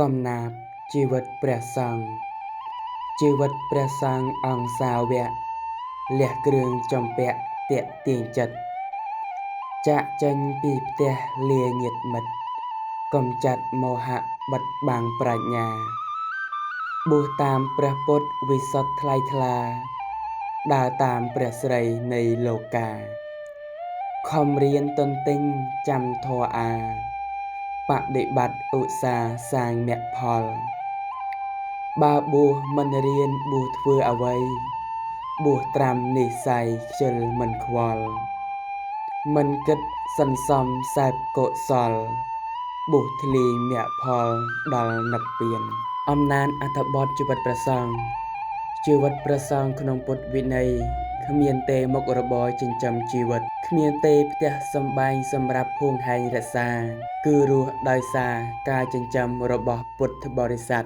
កំណាព្យជីវិតព្រះសង្ឃជីវិតព្រះសង្ឃអង្គសាវកលះគ្រឿងចំពាក់ទាក់ទាញចិត្តចាកចេញពីផ្ទះលាញាតិមិត្តកំចាត់មោហៈបិទបាំងប្រាជ្ញាបួសតាមព្រះពុទ្ធវិសុទ្ធថ្លៃថ្លាដើរតាមព្រះស្រីនៃលោកាខំរៀនទន្ទិញចាំធម៌អាបដិបត្តិឧស្សាហ៍សាងមគ្គផលបើបួសមិនរៀនបួសធ្វើអ្វីបួសត្រាំនិស្ស័យខ្ជិលមិនខ្វល់មិនគិតសន្សំសេពកុសលបួសធ្លាយមគ្គផលដល់និព្វានអំណានអត្ថបទជីវិតព្រះសង្ឃជីវិតព្រះសង្ឃក្នុងពុទ្ធវិន័យគ្មានទេមុខរបរចិញ្ចឹមជីវិតគ្មានទេផ្ទះសម្បែងសម្រាប់ហួងហែងរក្សាគឺរស់ដោយសារការចិញ្ចឹមរបស់ពុទ្ធបរិស័ទ